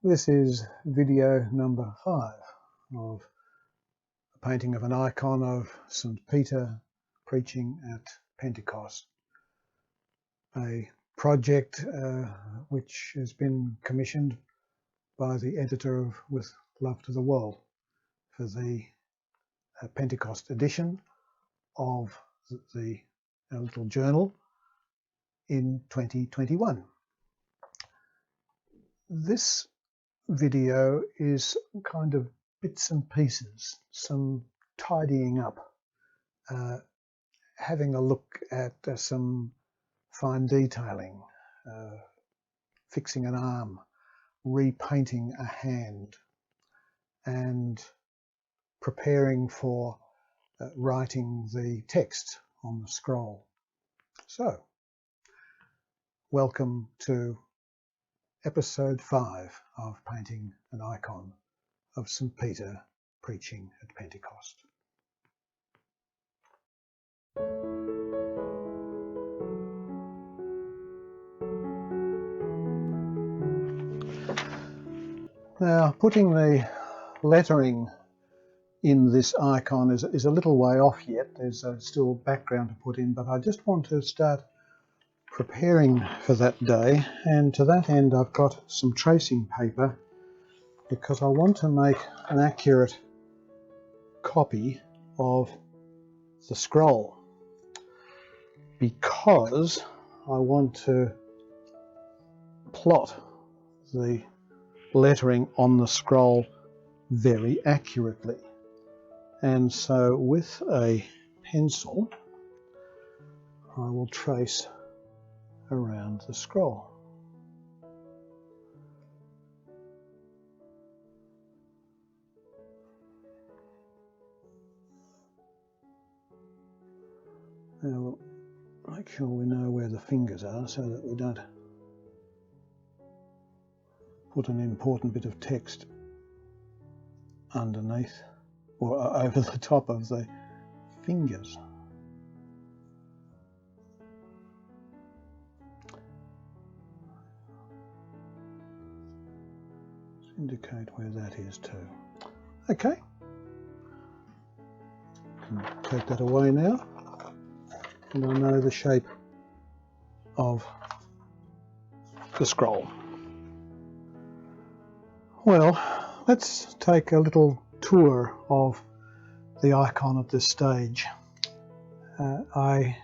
This is video number 5 of a painting of an icon of St. Peter preaching at Pentecost, a project which has been commissioned by the editor of With Love to the World for the Pentecost edition of the little journal in 2021. This video is kind of bits and pieces, some tidying up, having a look at some fine detailing, fixing an arm, repainting a hand, and preparing for writing the text on the scroll. So, welcome to episode 5 of Painting an Icon of St. Peter preaching at Pentecost. Now, putting the lettering in this icon is a little way off yet. There's still background to put in, but I just want to start preparing for that day, and to that end I've got some tracing paper because I want to make an accurate copy of the scroll, because I want to plot the lettering on the scroll very accurately. And so with a pencil I will trace around the scroll. Now we'll make sure we know where the fingers are so that we don't put an important bit of text underneath or over the top of the fingers. Indicate where that is too. Okay, can take that away now, and I know the shape of the scroll. Well, let's take a little tour of the icon at this stage. I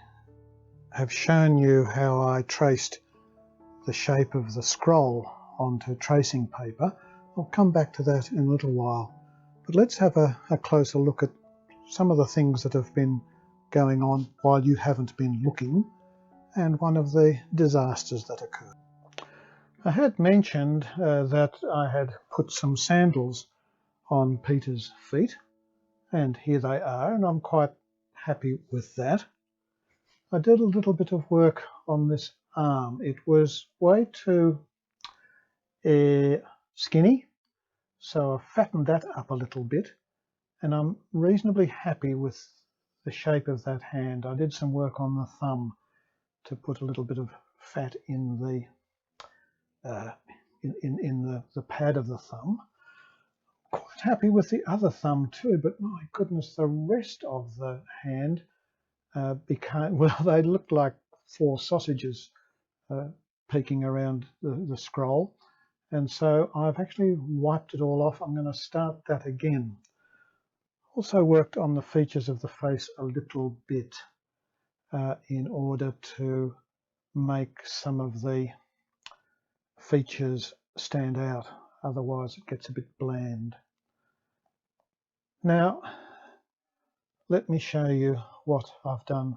have shown you how I traced the shape of the scroll onto tracing paper. I'll come back to that in a little while, but let's have a closer look at some of the things that have been going on while you haven't been looking, and one of the disasters that occurred. I had mentioned that I had put some sandals on Peter's feet, and here they are, and I'm quite happy with that. I did a little bit of work on this arm. It was way too skinny, so I fattened that up a little bit, and I'm reasonably happy with the shape of that hand. I did some work on the thumb to put a little bit of fat in the pad of the thumb. Quite happy with the other thumb too, but my goodness, the rest of the hand became, well, they looked like 4 sausages peeking around the scroll. And so I've actually wiped it all off. I'm going to start that again. Also worked on the features of the face a little bit in order to make some of the features stand out. Otherwise it gets a bit bland. Now, let me show you what I've done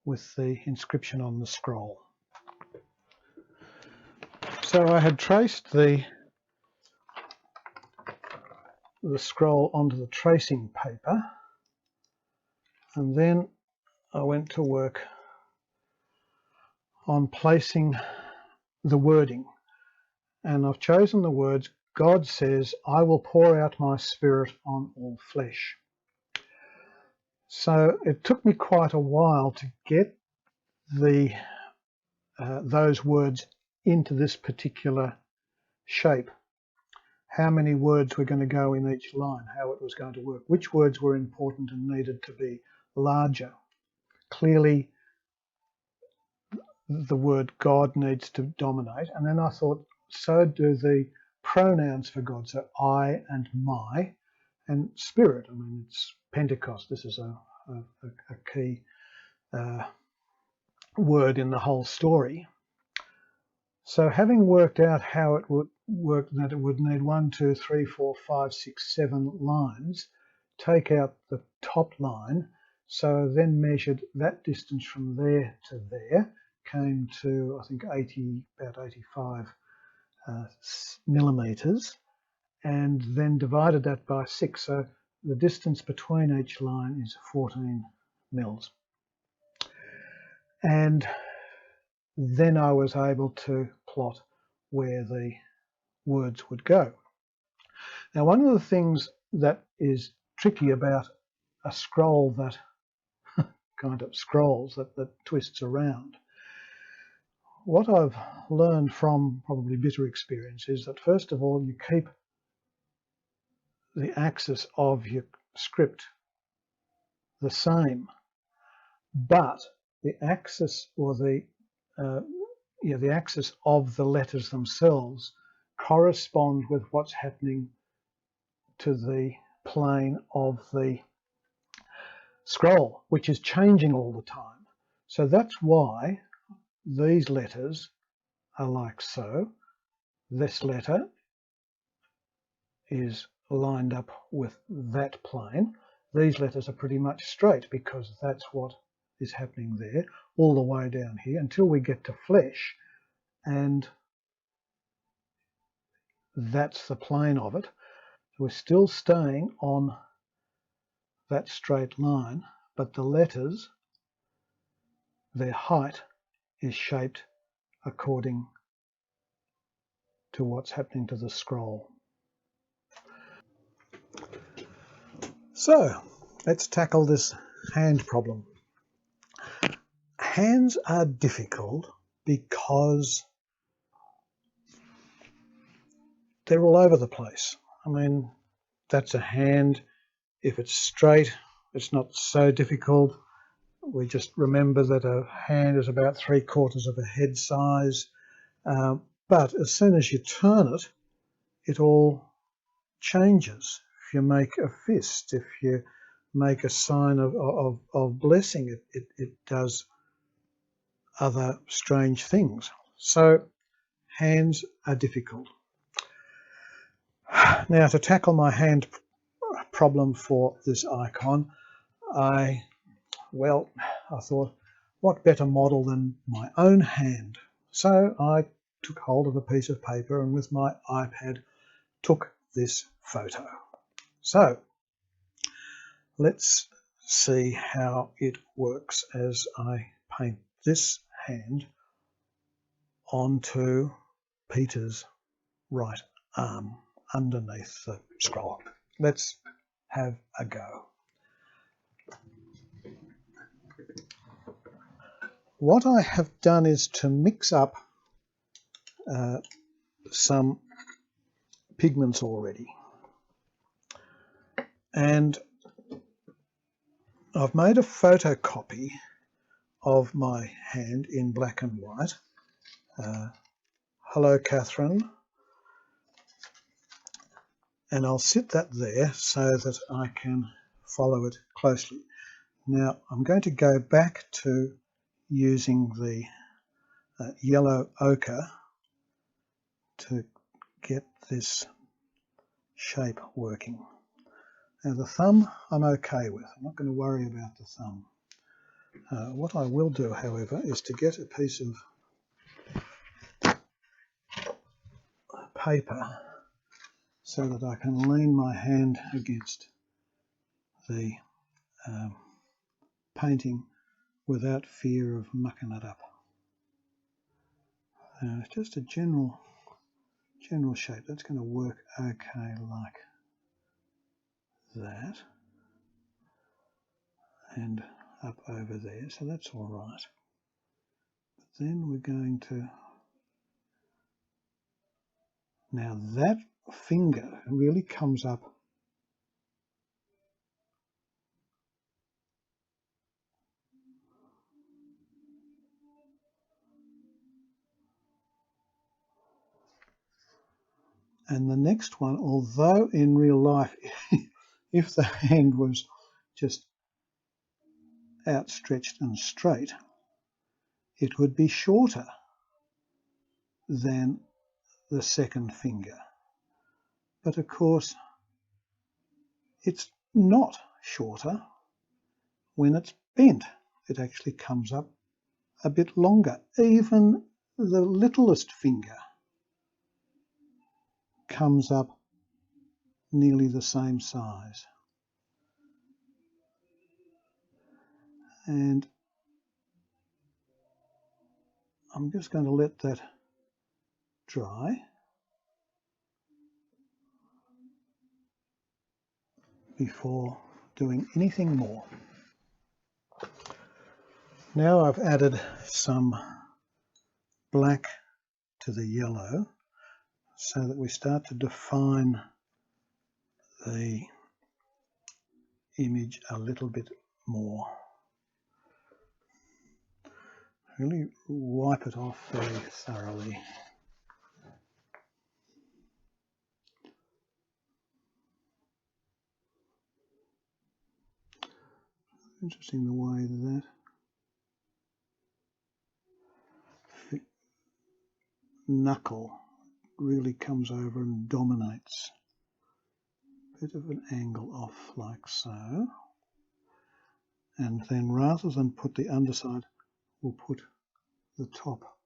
with the inscription on the scroll. So I had traced the scroll onto the tracing paper, and then I went to work on placing the wording, and I've chosen the words, God says, I will pour out my spirit on all flesh. So it took me quite a while to get those words into this particular shape. how many words were going to go in each line, how it was going to work, which words were important and needed to be larger. Clearly, the word God needs to dominate. And then I thought, so do the pronouns for God. So I and my, and spirit. I mean, it's Pentecost. This is a key word in the whole story. So having worked out how it would work, that it would need 1, 2, 3, 4, 5, 6, 7 lines, take out the top line. So then measured that distance from there to there, came to, I think, about 85 millimeters, and then divided that by 6. So the distance between each line is 14 mils. And then I was able to plot where the words would go. Now, one of the things that is tricky about a scroll that kind of scrolls, that twists around, what I've learned from probably bitter experience is that, first of all, you keep the axis of your script the same, but the axis or the axis of the letters themselves correspond with what's happening to the plane of the scroll, which is changing all the time. So that's why these letters are like so. This letter is lined up with that plane. These letters are pretty much straight because that's what is happening there all the way down here until we get to flesh, and that's the plane of it. We're still staying on that straight line, but the letters, their height is shaped according to what's happening to the scroll. So let's tackle this hand problem. Hands are difficult because they're all over the place. I mean, that's a hand. If it's straight, it's not so difficult. We just remember that a hand is about 3/4 of a head size. But as soon as you turn it, it all changes. If you make a fist, if you make a sign of blessing, it does other strange things. So hands are difficult. Now, to tackle my hand problem for this icon, I thought, what better model than my own hand? So I took hold of a piece of paper and with my iPad took this photo. So let's see how it works as I paint this hand onto Peter's right arm underneath the scroll. Let's have a go. What I have done is to mix up some pigments already, and I've made a photocopy of my hand in black and white. Hello, Catherine. And I'll sit that there so that I can follow it closely. Now I'm going to go back to using the yellow ochre to get this shape working. Now the thumb I'm okay with. I'm not going to worry about the thumb. What I will do, however, is to get a piece of paper so that I can lean my hand against the painting without fear of mucking it up. It's just a general shape. That's going to work okay like that, and up over there, so that's all right. But then we're going to, now that finger really comes up and the next one, although in real life if the hand was just outstretched and straight, it would be shorter than the second finger. But of course, it's not shorter when it's bent. It actually comes up a bit longer. Even the littlest finger comes up nearly the same size. And I'm just going to let that dry before doing anything more. Now I've added some black to the yellow so that we start to define the image a little bit more. Really wipe it off very thoroughly. Interesting the way that knuckle really comes over and dominates. Bit of an angle off like so. And then rather than put the underside, we'll put the top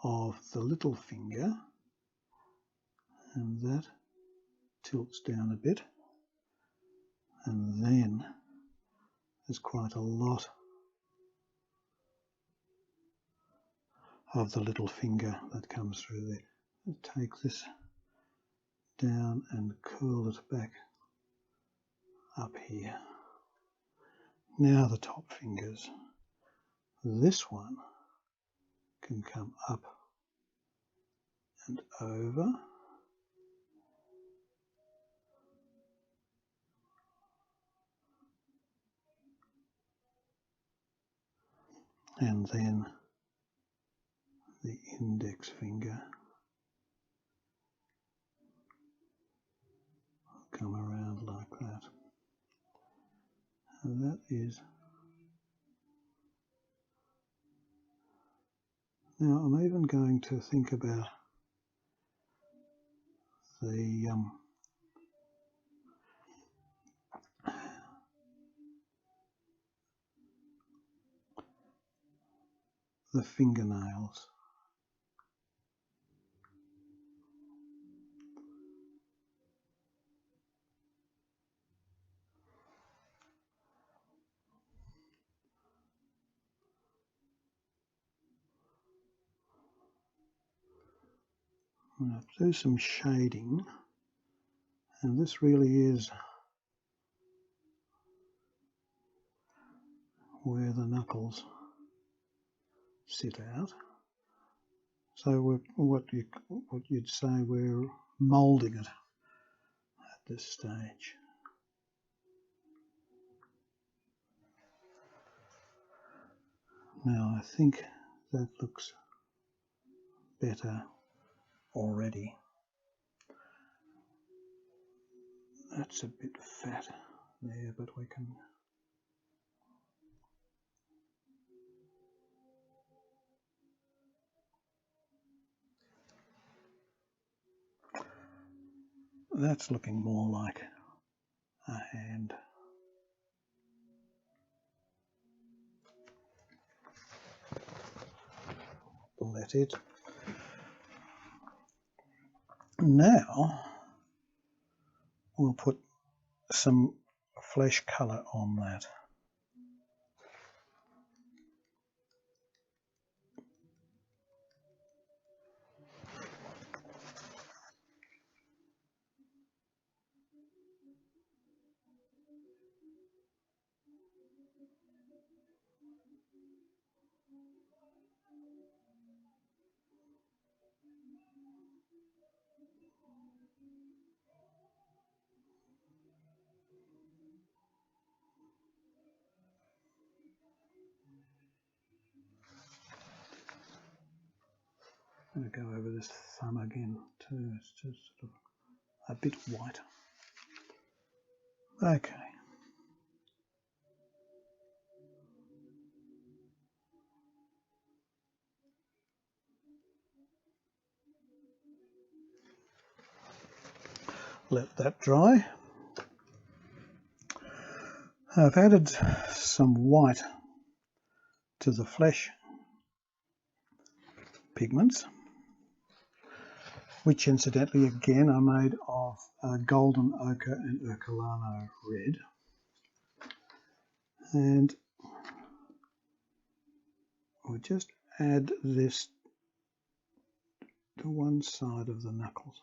of the little finger, and that tilts down a bit, and then there's quite a lot of the little finger that comes through there. I'll take this down and curl it back up here. Now the top fingers. This one can come up and over. And then the index finger will come around like that. And that is. Now I'm even going to think about the fingernails. I'm going to do some shading, and this really is where the knuckles sit out. So what you'd say, we're moulding it at this stage. Now I think that looks better already. That's a bit fat there, but we can. That's looking more like a hand. Let it. Now we'll put some flesh colour on that. I'm going to go over this thumb again too. It's just sort of a bit white. Okay. Let that dry. I've added some white to the flesh pigments, which incidentally again are made of golden ochre and Ercolano red. And we'll just add this to one side of the knuckles.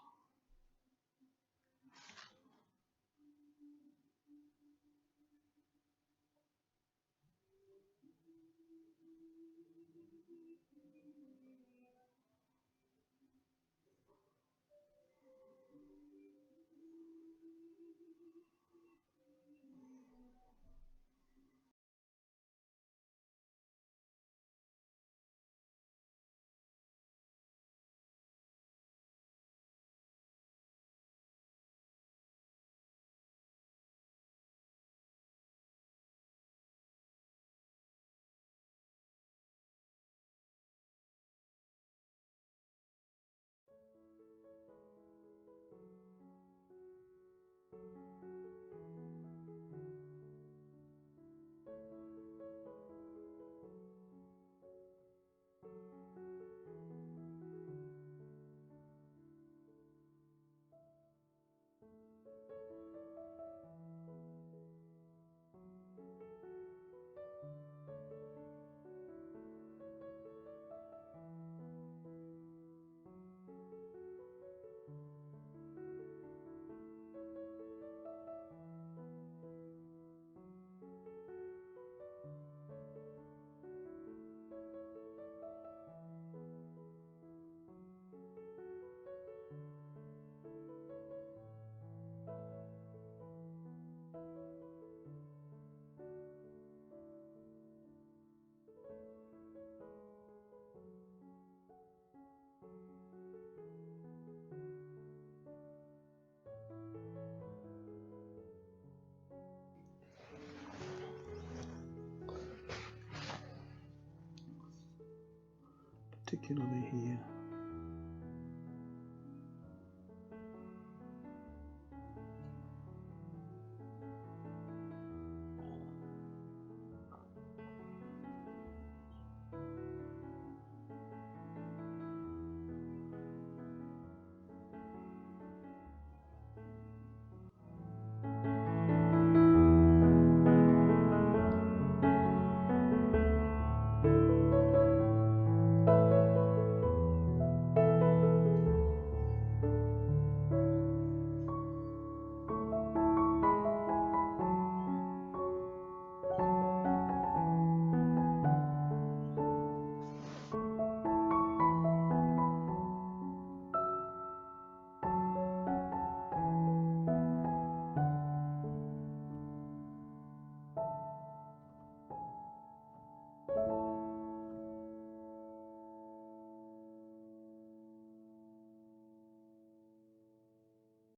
Particularly here.